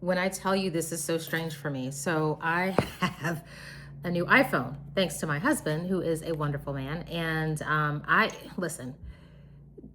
when I tell you this is so strange for me. So I have a new iPhone, thanks to my husband, who is a wonderful man. And listen,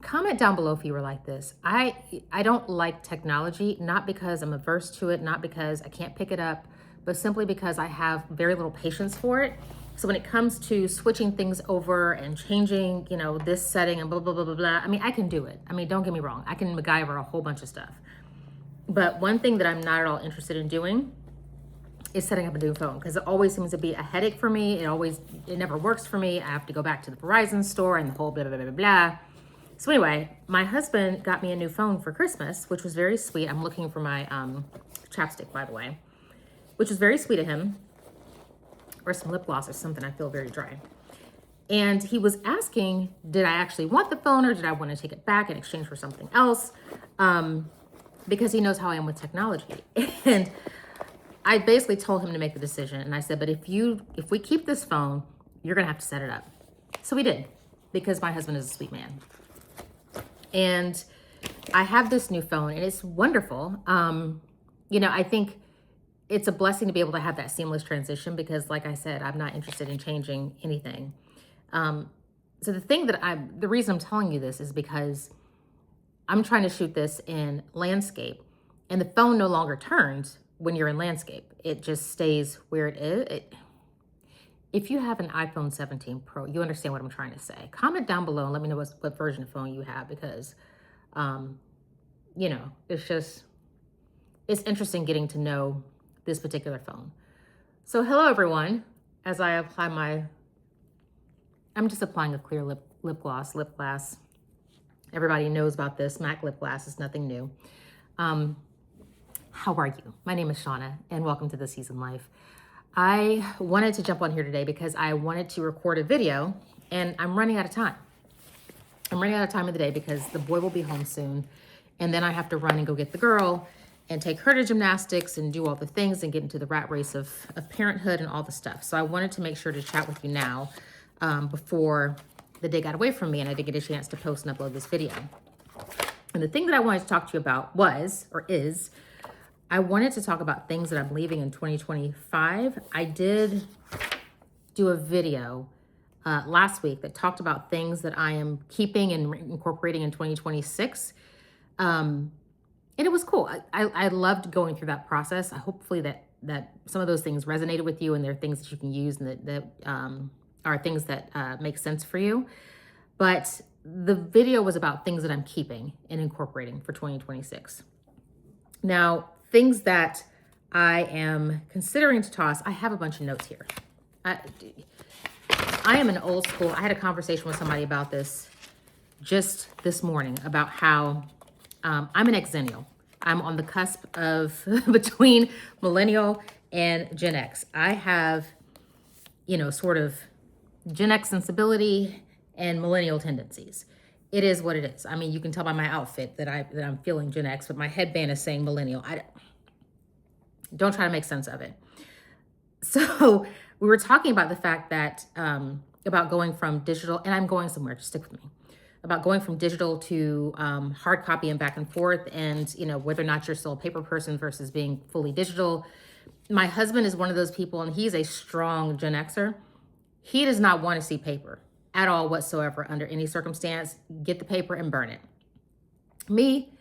comment down below if you were like this. I don't like technology, not because I'm averse to it, not because I can't pick it up, but simply because I have very little patience for it. So when it comes to switching things over and changing, this setting and blah, blah, blah, blah, blah, I mean, I can do it. I mean, don't get me wrong. I can MacGyver a whole bunch of stuff. But one thing that I'm not at all interested in doing is setting up a new phone, because it always seems to be a headache for me. It never works for me. I have to go back to the Verizon store and the whole blah, blah, blah, blah, blah. So anyway, my husband got me a new phone for Christmas, which was very sweet. I'm looking for my chapstick, by the way, which was very sweet of him, or some lip gloss or something. I feel very dry. And he was asking, did I actually want the phone, or did I want to take it back in exchange for something else? Because he knows how I am with technology. And I basically told him to make the decision. And I said, but if we keep this phone, you're going to have to set it up. So we did, because my husband is a sweet man. And I have this new phone, and it's wonderful. I think it's a blessing to be able to have that seamless transition, because like I said, I'm not interested in changing anything. So the reason I'm telling you this is because I'm trying to shoot this in landscape, and the phone no longer turns when you're in landscape. It just stays where it is. If you have an iPhone 17 Pro, you understand what I'm trying to say. Comment down below and let me know what version of phone you have, because, it's interesting getting to know this particular phone. So hello, everyone. As I apply I'm just applying a clear lip glass. Everybody knows about this. MAC lip glass is nothing new. How are you? My name is Shauna, and welcome to The Seasoned Life. I wanted to jump on here today because I wanted to record a video, and I'm running out of time. I'm running out of time of the day because the boy will be home soon, and then I have to run and go get the girl and take her to gymnastics and do all the things and get into the rat race of parenthood and all the stuff. So I wanted to make sure to chat with you now before the day got away from me and I didn't get a chance to post and upload this video. And the thing that I wanted to talk to you about is I wanted to talk about things that I'm leaving in 2025. I did do a video last week that talked about things that I am keeping and incorporating in 2026. And it was cool. I loved going through that process. Hopefully that some of those things resonated with you, and they're things that you can use, and that are things that make sense for you. But the video was about things that I'm keeping and incorporating for 2026. Now, things that I am considering to toss, I have a bunch of notes here. I am an old school. I had a conversation with somebody about this just this morning about how I'm an Xennial. I'm on the cusp of between millennial and Gen X. I have, sort of Gen X sensibility and millennial tendencies. It is what it is. I mean, you can tell by my outfit that I'm feeling Gen X, but my headband is saying millennial. I don't try to make sense of it. So we were talking about the fact that, about going from digital, and I'm going somewhere, just stick with me, about going from digital to hard copy and back and forth, and, whether or not you're still a paper person versus being fully digital. My husband is one of those people, and he's a strong Gen Xer. He does not want to see paper at all whatsoever under any circumstance. Get the paper and burn it. Me,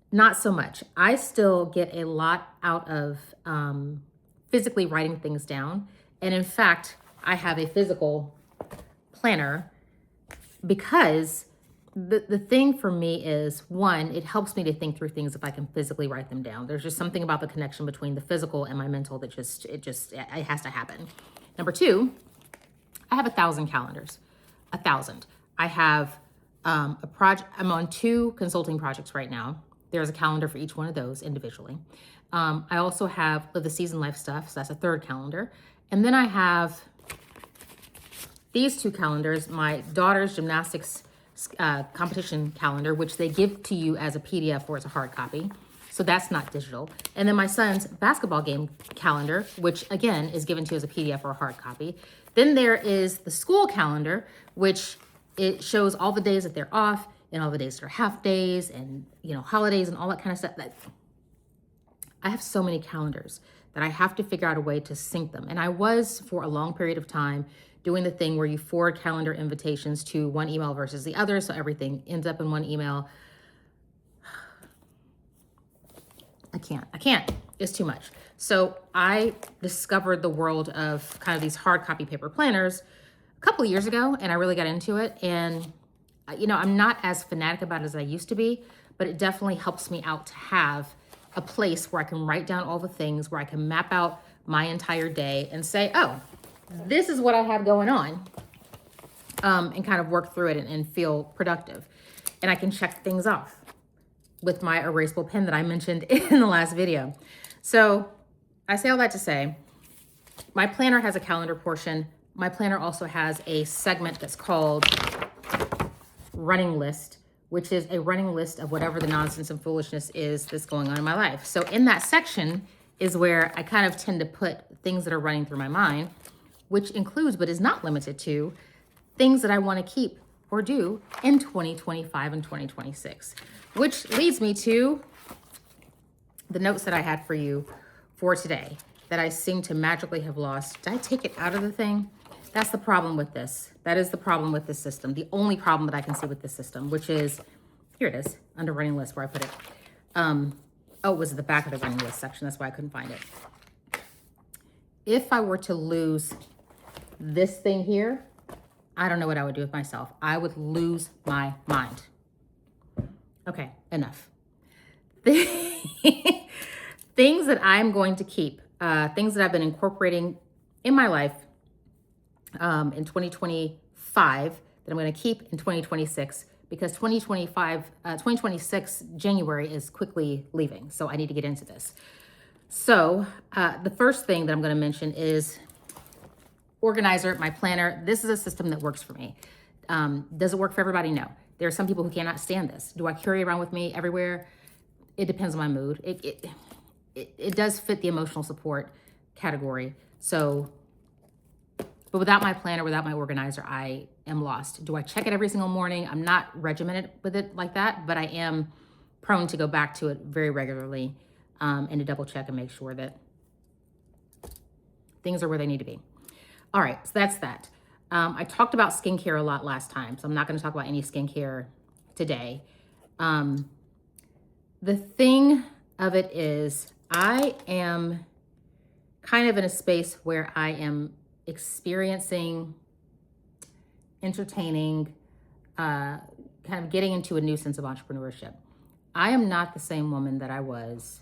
not so much. I still get a lot out of physically writing things down. And in fact, I have a physical planner because the thing for me is, one, it helps me to think through things if I can physically write them down. There's just something about the connection between the physical and my mental that it has to happen. Number two, I have 1,000 calendars. 1,000. I have a project. I'm on 2 consulting projects right now. There's a calendar for each one of those individually. I also have the Seasoned Life stuff, so that's a 3rd calendar. And then I have these 2 calendars, my daughter's gymnastics competition calendar, which they give to you as a PDF or as a hard copy. So that's not digital. And then my son's basketball game calendar, which again is given to you as a PDF or a hard copy. Then there is the school calendar, which it shows all the days that they're off and all the days that are half days and, holidays and all that kind of stuff. I have so many calendars that I have to figure out a way to sync them. And I was, for a long period of time, doing the thing where you forward calendar invitations to one email versus the other, so everything ends up in one email. I can't. It's too much. So I discovered the world of kind of these hard copy paper planners a couple of years ago, and I really got into it. And, I'm not as fanatic about it as I used to be, but it definitely helps me out to have a place where I can write down all the things, where I can map out my entire day and say, oh, this is what I have going on, and kind of work through it and feel productive. And I can check things off with my erasable pen that I mentioned in the last video. So I say all that to say, my planner has a calendar portion. My planner also has a segment that's called running list, which is a running list of whatever the nonsense and foolishness is that's going on in my life. So in that section is where I kind of tend to put things that are running through my mind, which includes, but is not limited to, things that I want to keep or do in 2025 and 2026. Which leads me to the notes that I had for you for today that I seem to magically have lost. Did I take it out of the thing? That's the problem with this. That is the problem with this system. The only problem that I can see with this system, which is, here it is, under running list where I put it. It was at the back of the running list section. That's why I couldn't find it. If I were to lose this thing here, I don't know what I would do with myself. I would lose my mind. Okay, enough. Things that I'm going to keep, things that I've been incorporating in my life in 2025 that I'm going to keep in 2026, because 2026 January is quickly leaving. So I need to get into this. So the first thing that I'm going to mention is organizer, my planner. This is a system that works for me. Does it work for everybody? No. There are some people who cannot stand this. Do I carry it around with me everywhere? It depends on my mood. It does fit the emotional support category. So, but without my planner, without my organizer, I am lost. Do I check it every single morning? I'm not regimented with it like that, but I am prone to go back to it very regularly and to double check and make sure that things are where they need to be. All right, so that's that. I talked about skincare a lot last time, so I'm not going to talk about any skincare today. The thing of it is, I am kind of in a space where I am experiencing, entertaining, kind of getting into a new sense of entrepreneurship. I am not the same woman that I was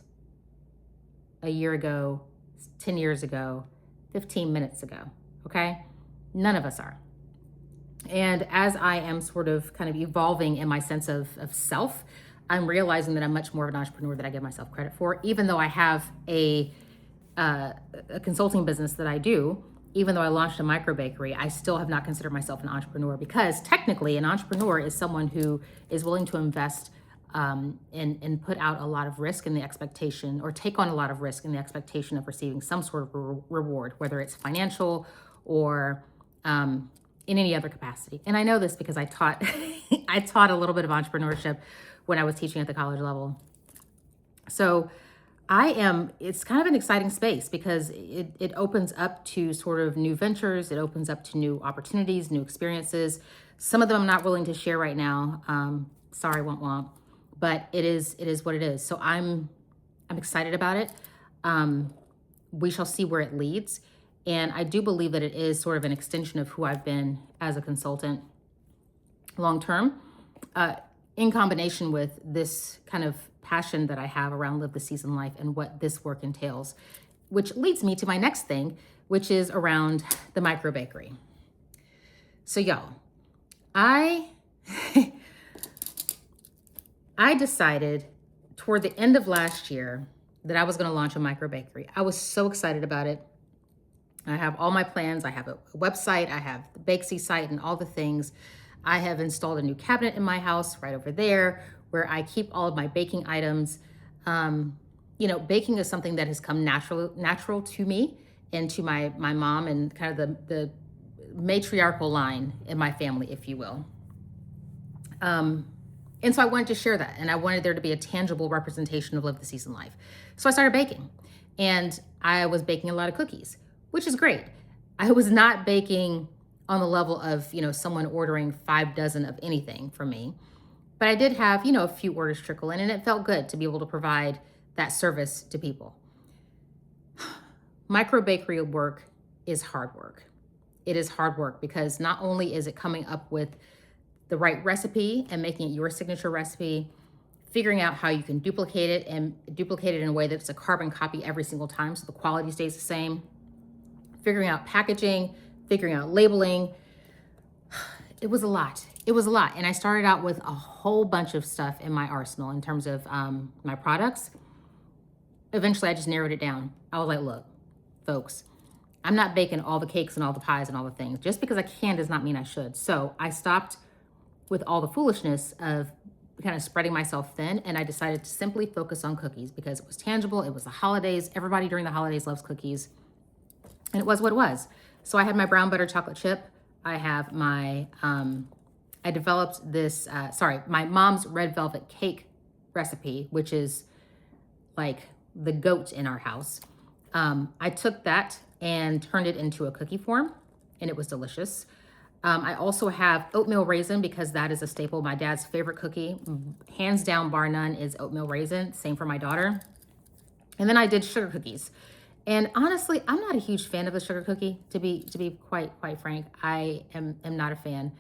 a year ago, 10 years ago, 15 minutes ago, okay? None of us are. And as I am sort of kind of evolving in my sense of self, I'm realizing that I'm much more of an entrepreneur than I give myself credit for, even though I have a consulting business that I do. Even though I launched a micro bakery, I still have not considered myself an entrepreneur, because technically an entrepreneur is someone who is willing to invest and put out a lot of risk in the expectation, or take on a lot of risk in the expectation of receiving some sort of reward, whether it's financial or in any other capacity. And I know this because I taught I taught a little bit of entrepreneurship when I was teaching at the college level. So it's kind of an exciting space, because it opens up to sort of new ventures. It opens up to new opportunities, new experiences. Some of them I'm not willing to share right now. Sorry, womp. But it is what it is. So I'm excited about it. We shall see where it leads. And I do believe that it is sort of an extension of who I've been as a consultant long term, in combination with this kind of passion that I have around Live the Season Life and what this work entails, which leads me to my next thing, which is around the micro bakery. So y'all, I decided toward the end of last year that I was going to launch a micro bakery. I was so excited about it. I have all my plans. I have a website. I have the Bakesy site and all the things. I have installed a new cabinet in my house right over there where I keep all of my baking items. Baking is something that has come natural to me and to my mom, and kind of the matriarchal line in my family, if you will. And And so I wanted to share that, and I wanted there to be a tangible representation of Live the Season Life. So I started baking, and I was baking a lot of cookies, which is great. I was not baking on the level of, someone ordering 5 dozen of anything from me, but I did have, a few orders trickle in, and it felt good to be able to provide that service to people. Micro bakery work is hard work. It is hard work because not only is it coming up with the right recipe and making it your signature recipe, figuring out how you can duplicate it and duplicate it in a way that's a carbon copy every single time so the quality stays the same, figuring out packaging, figuring out labeling. It was a lot. It was a lot. And I started out with a whole bunch of stuff in my arsenal in terms of my products. Eventually, I just narrowed it down. I was like, look, folks, I'm not baking all the cakes and all the pies and all the things. Just because I can does not mean I should. So I stopped with all the foolishness of kind of spreading myself thin, and I decided to simply focus on cookies because it was tangible. It was the holidays. Everybody during the holidays loves cookies. And it was what it was. So I had my brown butter chocolate chip. I have my, I developed this, my mom's red velvet cake recipe, which is like the goat in our house. I took that and turned it into a cookie form, and it was delicious. I also have oatmeal raisin because that is a staple. My dad's favorite cookie, hands down, bar none, is oatmeal raisin. Same for my daughter. And then I did sugar cookies. And honestly, I'm not a huge fan of the sugar cookie, to be quite frank. I am not a fan.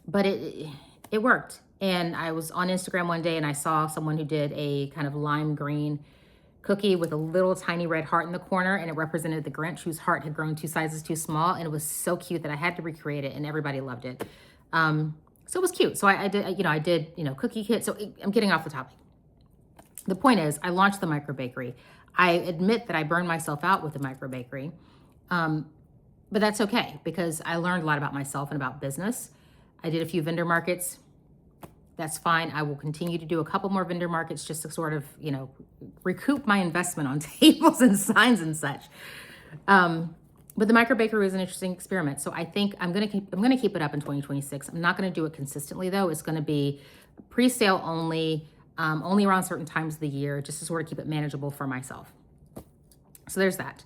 But it worked. And I was on Instagram one day and I saw someone who did a kind of lime green cookie with a little tiny red heart in the corner, and it represented the Grinch whose heart had grown 2 sizes too small, and it was so cute that I had to recreate it, and everybody loved it. So it was cute. So I did cookie kit. So I'm getting off the topic. The point is, I launched the micro bakery. I admit that I burned myself out with the micro bakery, but that's okay because I learned a lot about myself and about business. I did a few vendor markets. That's fine. I will continue to do a couple more vendor markets just to sort of, recoup my investment on tables and signs and such. But the micro bakery was an interesting experiment. So I think I'm gonna keep it up in 2026. I'm not gonna do it consistently though. It's gonna be pre-sale only, only around certain times of the year, just to sort of keep it manageable for myself. So there's that.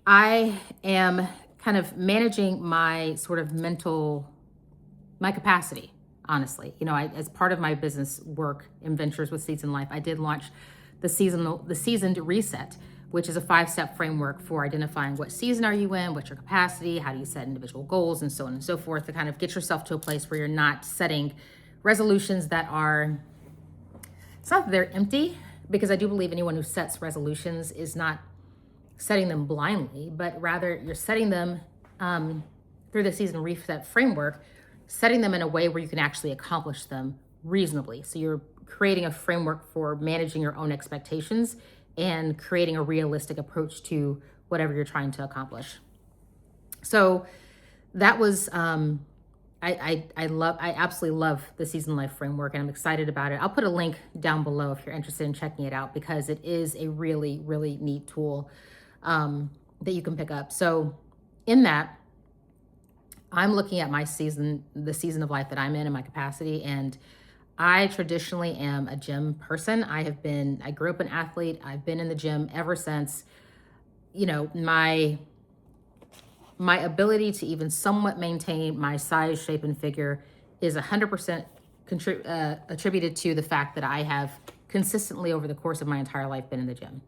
I am kind of managing my sort of my capacity. Honestly, as part of my business work and ventures with Season Life, I did launch the seasoned reset, which is a 5-step framework for identifying what season are you in, what's your capacity, how do you set individual goals, and so on and so forth, to kind of get yourself to a place where you're not setting resolutions that are, it's not that they're empty, because I do believe anyone who sets resolutions is not setting them blindly, but rather you're setting them through the season reset framework, setting them in a way where you can actually accomplish them reasonably. So you're creating a framework for managing your own expectations and creating a realistic approach to whatever you're trying to accomplish. So that was, I absolutely love the Season Life framework, and I'm excited about it. I'll put a link down below if you're interested in checking it out, because it is a really, really neat tool that you can pick up. So in that, I'm looking at the season of life that I'm in and my capacity. And I traditionally am a gym person. I grew up an athlete. I've been in the gym ever since. My ability to even somewhat maintain my size, shape, and figure is 100% attributed to the fact that I have consistently over the course of my entire life been in the gym.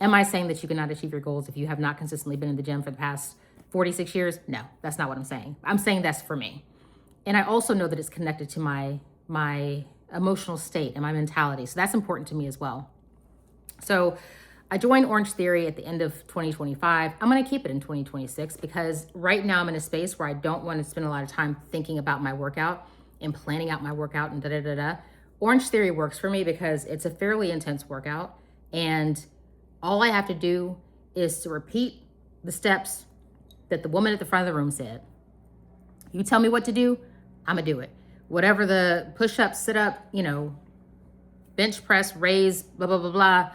Am I saying that you cannot achieve your goals if you have not consistently been in the gym for the past 46 years? No, that's not what I'm saying. I'm saying that's for me. And I also know that it's connected to my emotional state and my mentality. So that's important to me as well. So I joined Orange Theory at the end of 2025. I'm going to keep it in 2026 because right now I'm in a space where I don't want to spend a lot of time thinking about my workout and planning out my workout and da-da-da-da. Orange Theory works for me because it's a fairly intense workout, and all I have to do is to repeat the steps that the woman at the front of the room said. You tell me what to do, I'm gonna do it. Whatever the push-up, sit-up, bench press, raise, blah, blah, blah, blah,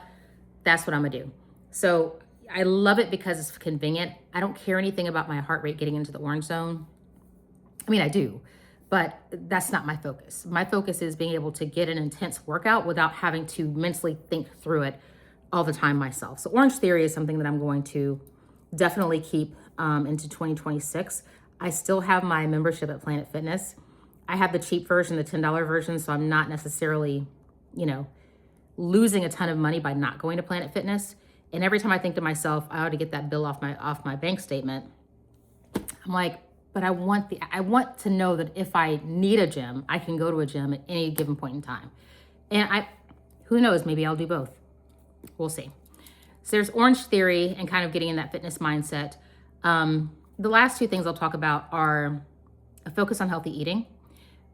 that's what I'm gonna do. So I love it because it's convenient. I don't care anything about my heart rate getting into the orange zone. I mean, I do, but that's not my focus. My focus is being able to get an intense workout without having to mentally think through it all the time myself. So Orange Theory is something that I'm going to definitely keep into 2026. I still have my membership at Planet Fitness. I have the cheap version, the $10 version, so I'm not necessarily, losing a ton of money by not going to Planet Fitness. And every time I think to myself, I ought to get that bill off my bank statement, I'm like, but I want to know that if I need a gym, I can go to a gym at any given point in time. And who knows, maybe I'll do both. We'll see. So there's Orange Theory and kind of getting in that fitness mindset. The last two things I'll talk about are a focus on healthy eating.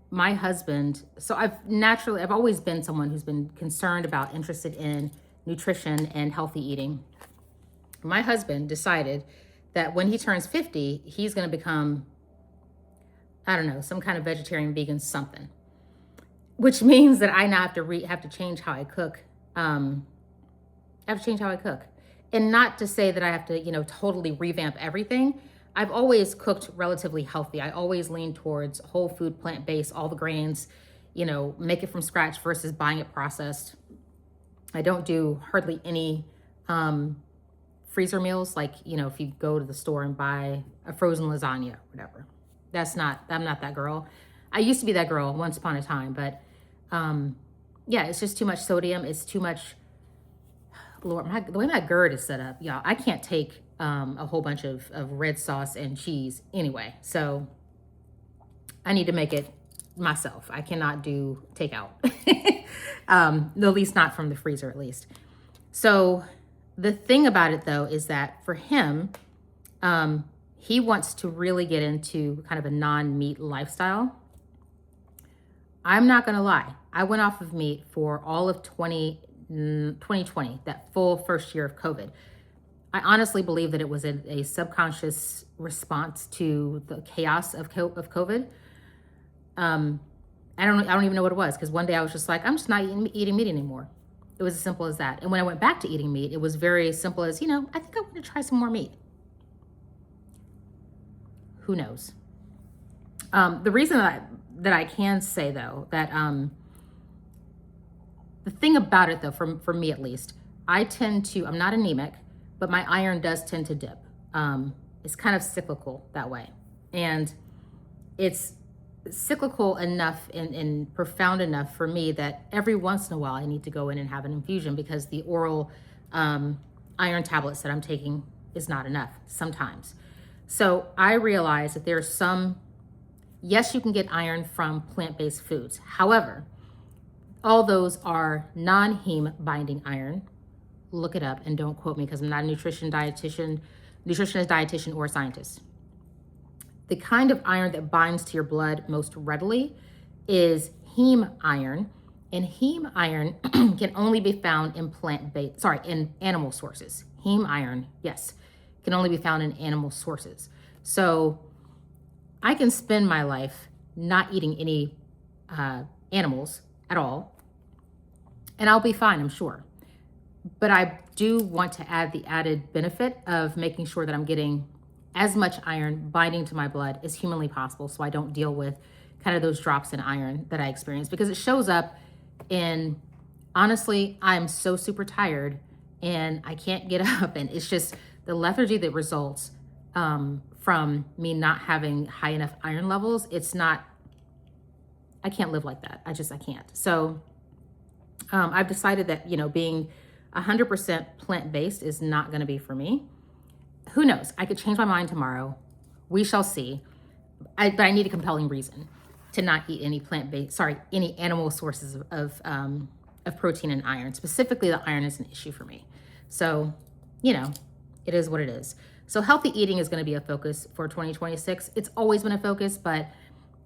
My husband, so I've always been someone who's been concerned about, interested in nutrition and healthy eating. My husband decided that when he turns 50, he's going to become, I don't know, some kind of vegetarian, vegan, something, which means that I now have to change how I cook. I have to change how I cook, and not to say that I have to, totally revamp everything. I've always cooked relatively healthy. I always lean towards whole food, plant-based, all the grains, make it from scratch versus buying it processed. I don't do hardly any freezer meals, like, if you go to the store and buy a frozen lasagna, whatever. I'm not that girl. I used to be that girl once upon a time, but it's just too much sodium. It's too much, Lord, the way my GERD is set up, y'all, I can't take a whole bunch of red sauce and cheese anyway. So I need to make it myself. I cannot do takeout, at least not from the freezer, at least. So the thing about it, though, is that for him, he wants to really get into kind of a non-meat lifestyle. I'm not going to lie. I went off of meat for all of 2020, that full first year of COVID. I honestly believe that it was a subconscious response to the chaos of COVID. I don't even know what it was, because one day I was just like, I'm just not eating meat anymore. It was as simple as that. And when I went back to eating meat, it was very simple as, I think I want to try some more meat. Who knows? The reason that I can say, though, that the thing about it, though, for me at least, I'm not anemic, but my iron does tend to dip. It's kind of cyclical that way. And it's cyclical enough and profound enough for me that every once in a while I need to go in and have an infusion, because the oral iron tablets that I'm taking is not enough sometimes. So I realize that there's yes, you can get iron from plant-based foods. However, all those are non-heme binding iron. Look it up and don't quote me, because I'm not a nutritionist, dietitian, or scientist. The kind of iron that binds to your blood most readily is heme iron, and heme iron can only be found in in animal sources. Heme iron, yes, can only be found in animal sources. So I can spend my life not eating any animals at all, and I'll be fine, I'm sure. But I do want to add the added benefit of making sure that I'm getting as much iron binding to my blood as humanly possible, so I don't deal with kind of those drops in iron that I experience, because it shows up in, honestly, I'm so super tired and I can't get up, and it's just the lethargy that results from me not having high enough iron levels. I can't live like that. I can't. So I've decided that, being 100% plant-based is not going to be for me. Who knows? I could change my mind tomorrow. We shall see. But I need a compelling reason to not eat any animal sources of protein and iron. Specifically, the iron is an issue for me. So, it is what it is. So healthy eating is going to be a focus for 2026. It's always been a focus, but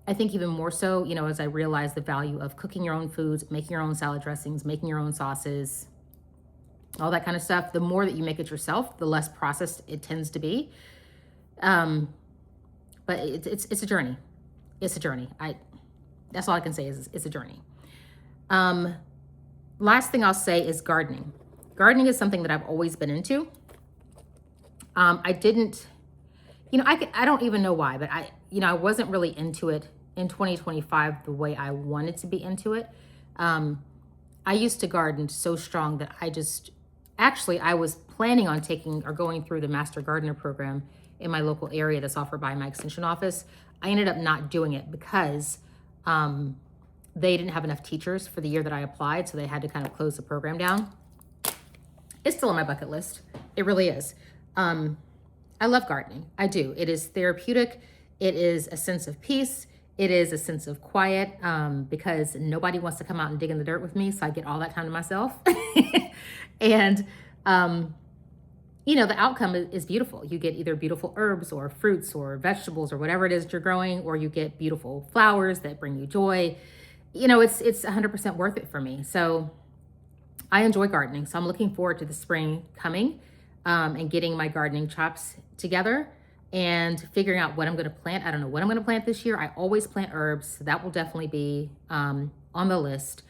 I think even more so, as I realize the value of cooking your own foods, making your own salad dressings, making your own sauces, all that kind of stuff. The more that you make it yourself, the less processed it tends to be. But it's a journey. It's a journey. That's all I can say is it's a journey. Last thing I'll say is gardening. Gardening is something that I've always been into. I don't even know why, but I wasn't really into it in 2025 the way I wanted to be into it. I used to garden so strong that I was planning on taking or going through the Master Gardener program in my local area that's offered by my extension office. I ended up not doing it because they didn't have enough teachers for the year that I applied, so they had to kind of close the program down. It's still on my bucket list. It really is. I love gardening. I do. It is therapeutic. It is a sense of peace. It is a sense of quiet because nobody wants to come out and dig in the dirt with me, so I get all that time to myself. And, the outcome is beautiful. You get either beautiful herbs or fruits or vegetables or whatever it is that you're growing, or you get beautiful flowers that bring you joy. It's 100% worth it for me. So I enjoy gardening. So I'm looking forward to the spring coming and getting my gardening chops together and figuring out what I'm going to plant. I don't know what I'm going to plant this year. I always plant herbs. So that will definitely be on the list.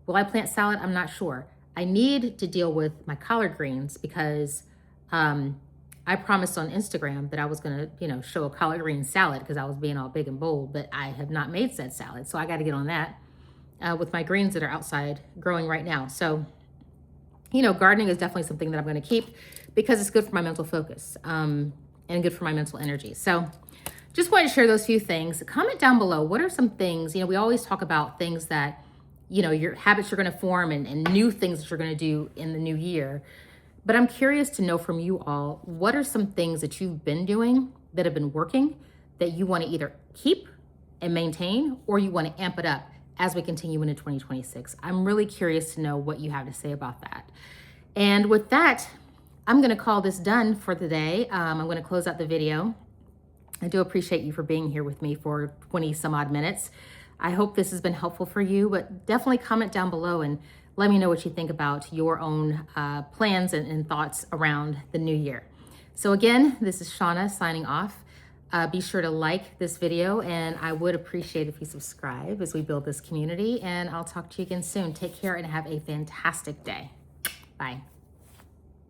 Will I plant salad? I'm not sure. I need to deal with my collard greens because I promised on Instagram that I was going to, show a collard green salad because I was being all big and bold, but I have not made said salad. So I got to get on that with my greens that are outside growing right now. So, gardening is definitely something that I'm going to keep because it's good for my mental focus and good for my mental energy. So just wanted to share those few things. Comment down below. What are some things, we always talk about things that, your habits you're going to form and new things that you're going to do in the new year. But I'm curious to know from you all, what are some things that you've been doing that have been working that you want to either keep and maintain, or you want to amp it up as we continue into 2026? I'm really curious to know what you have to say about that. And with that, I'm going to call this done for the day. I'm going to close out the video. I do appreciate you for being here with me for 20 some odd minutes. I hope this has been helpful for you, but definitely comment down below and let me know what you think about your own plans and thoughts around the new year. So again, this is Shauna signing off. Be sure to like this video, and I would appreciate if you subscribe as we build this community, and I'll talk to you again soon. Take care and have a fantastic day. Bye.